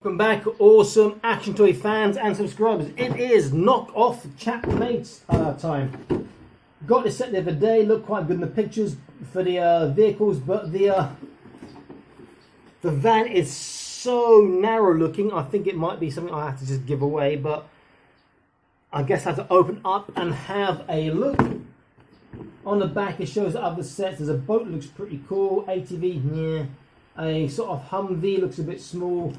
Welcome back, awesome action toy fans and subscribers. It is knock off Chap Mei time. Got this set the other day, looked quite good in the pictures for the vehicles, but the van is so narrow looking. I think it might be something I have to just give away, but I guess I have to open up and have a look. On the back it shows other sets. There's a boat, looks pretty cool. ATV, yeah. A sort of Humvee, looks a bit small.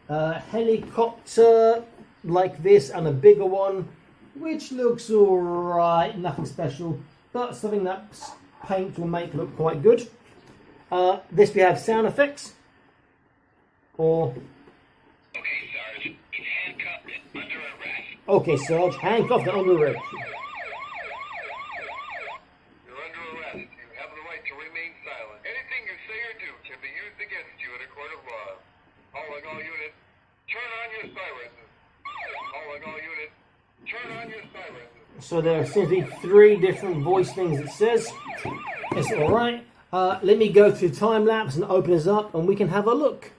Helicopter like this, and a bigger one which looks alright, nothing special, but something that paint will make look quite good. This we have sound effects, or okay Sarge, he's handcuffed and under arrest. Okay Sarge, handcuffed and under arrest. You're under arrest. You have the right to remain silent. Anything you say or do can be used against you in a court of law. Calling all units, turn on your sirens. Calling all units, turn on your sirens. So there seems to be 3 different voice things it says. It's alright. Let me go to time lapse and open this up and we can have a look.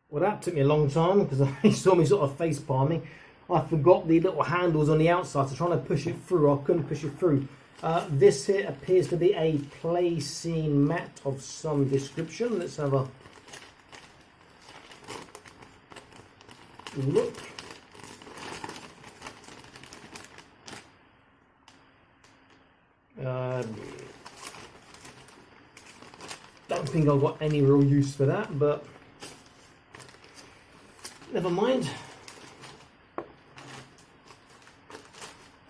Well, that took me a long time because you saw me sort of face palming. I forgot the little handles on the outside, so trying to push it through, I couldn't push it through. This here appears to be a play scene mat of some description. Let's have a look. Don't think I've got any real use for that, but never mind.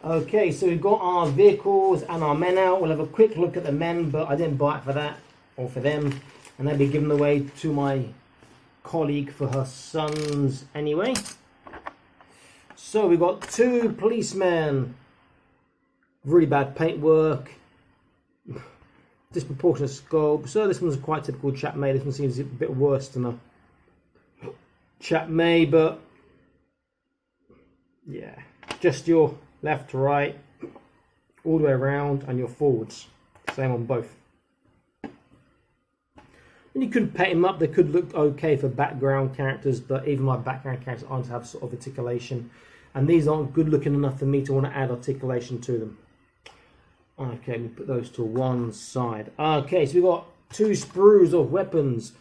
Okay, so we've got our vehicles and our men out. We'll have a quick look at the men, but I didn't buy it for that or for them, and they'll be given away to my colleague for her sons anyway. So we've got 2 policemen. Really bad paintwork, disproportionate scope. So this one's quite typical Chap Mei. This one seems a bit worse than a Chap Mei, but yeah, just your left to right, all the way around, and your forwards. Same on both. And you could paint them up. They could look okay for background characters, but even my background characters aren't have sort of articulation, and these aren't good looking enough for me to want to add articulation to them. Okay, we put those to one side. Okay, so we've got 2 sprues of weapons.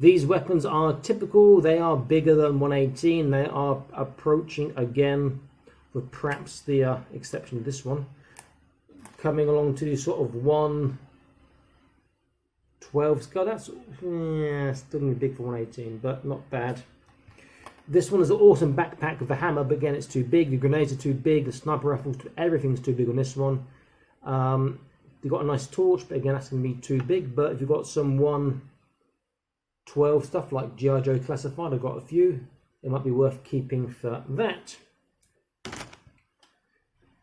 These weapons are typical. They are bigger than 118. They are approaching again, with perhaps the exception of this one, coming along to sort of 112 scale. That's still gonna be big for 118, but not bad. This one is an awesome backpack with a hammer, but again, it's too big. The grenades are too big. The sniper rifles, everything's too big on this one. You've got a nice torch, but again, that's gonna be too big. But if you've got some 112 stuff like G.I. Joe Classified, I've got a few. It might be worth keeping for that.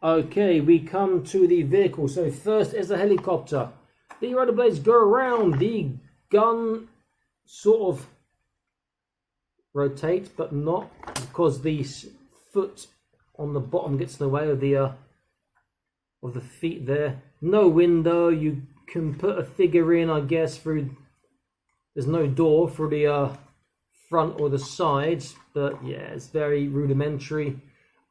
Okay, we come to the vehicle. So first is the helicopter. The rotor blades go around. The gun sort of rotates, but not, because the foot on the bottom gets in the way of the feet there. No window. You can put a figure in, I guess, through. There's no door for the front or the sides, but yeah, it's very rudimentary.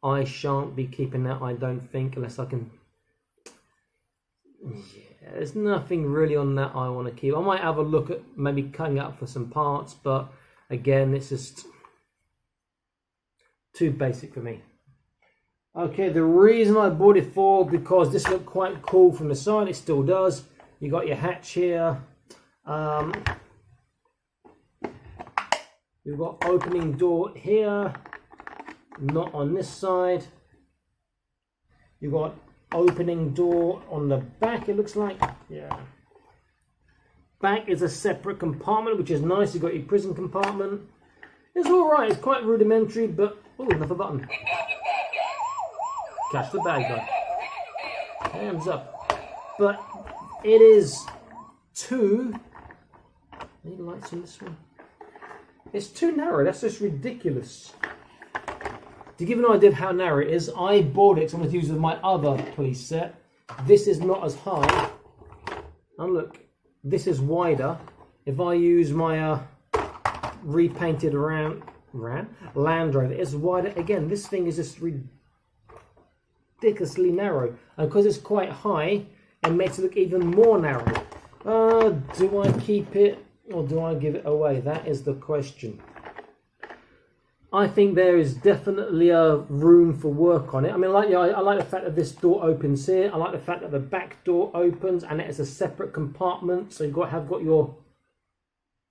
I shan't be keeping that, I don't think, unless I can. Yeah, there's nothing really on that I want to keep. I might have a look at maybe cutting it up for some parts, but again, it's just too basic for me. Okay, the reason I bought it for, because this looked quite cool from the side. It still does. You got your hatch here. We've got opening door here, not on this side. You've got opening door on the back, it looks like. Yeah. back is a separate compartment, which is nice. You've got your prison compartment. It's alright, it's quite rudimentary, but... Oh, another button. Catch the bad guy. Hands up. But it is too... Any lights on this one? It's too narrow, that's just ridiculous. To give an idea of how narrow it is, I bought it because I'm going to use it with my other police set. This is not as high. And look, this is wider. If I use my repainted Land Rover, it's wider. Again, this thing is just ridiculously narrow. And because it's quite high, it makes it look even more narrow. Do I keep it or do I give it away? That is the question. I think there is definitely a room for work on it. I mean, I like the fact that this door opens here. I like the fact that the back door opens and it is a separate compartment. So you've have got your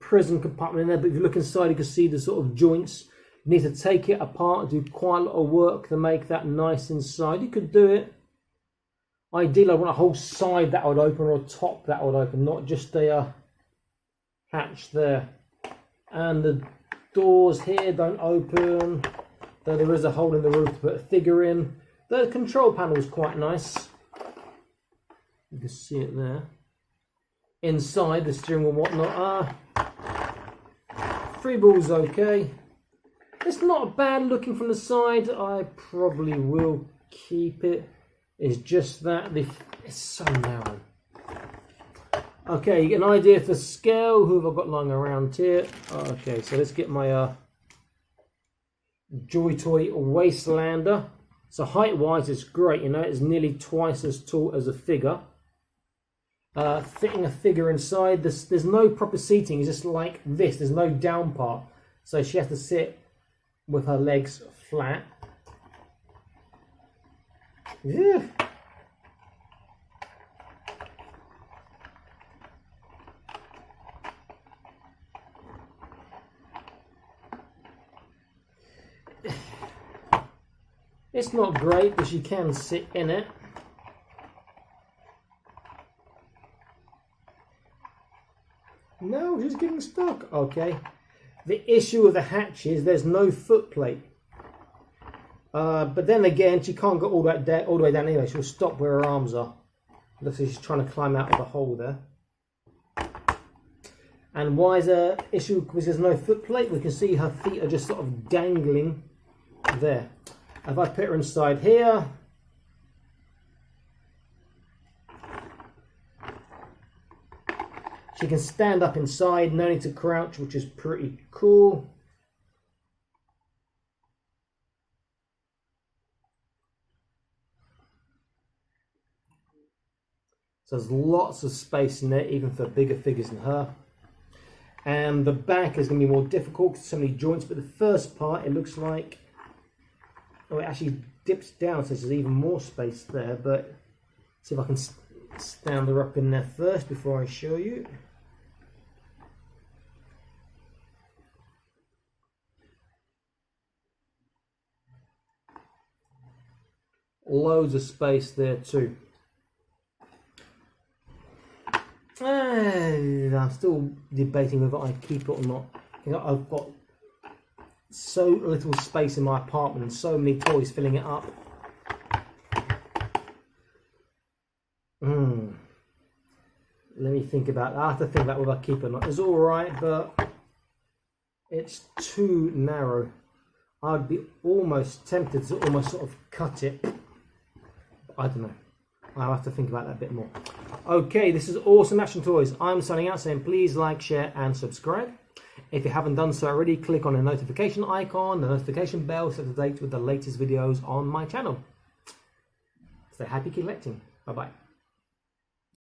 prison compartment in there. But if you look inside, you can see the sort of joints. You need to take it apart, do quite a lot of work to make that nice inside. You could do it. Ideally, I want a whole side that would open or a top that would open, not just a hatch there. And the doors here don't open, though there is a hole in the roof to put a figure in. The control panel is quite nice. You can see it there. Inside, the steering wheel and whatnot. Free ball's okay. It's not bad looking from the side. I probably will keep it. It's just that it's so narrow. Okay, you get an idea for scale. Who have I got lying around here? Okay, so let's get my Joy Toy Wastelander. So height-wise, it's great. You know, it's nearly twice as tall as a figure. Fitting a figure inside. There's no proper seating. It's just like this. There's no down part. So she has to sit with her legs flat. Yeah. It's not great, but you can sit in it. No, just getting stuck. Okay. The issue with the hatch is there's no foot plate. But then again, she can't go all the way down anyway. She'll stop where her arms are. Looks like she's trying to climb out of the hole there. And why is the issue? Because there's no foot plate. We can see her feet are just sort of dangling there. If I put her inside here, she can stand up inside, no need to crouch, which is pretty cool. So there's lots of space in there, even for bigger figures than her. And the back is going to be more difficult because so many joints, but the first part, it looks like, oh, it actually dips down, so there's even more space there, but see if I can stand her up in there first before I show you. Loads of space there too. And I'm still debating whether I keep it or not. You know, I've got so little space in my apartment and so many toys filling it up. Let me think about that. I have to think about whether I keep it or not. It's alright, but it's too narrow. I'd be almost tempted to almost sort of cut it. I don't know. I'll have to think about that a bit more. Okay, this is Awesome Action Toys. I'm signing out saying please like, share and subscribe. If you haven't done so already, click on the notification icon, the notification bell, so up to date with the latest videos on my channel. Stay happy collecting. Bye-bye.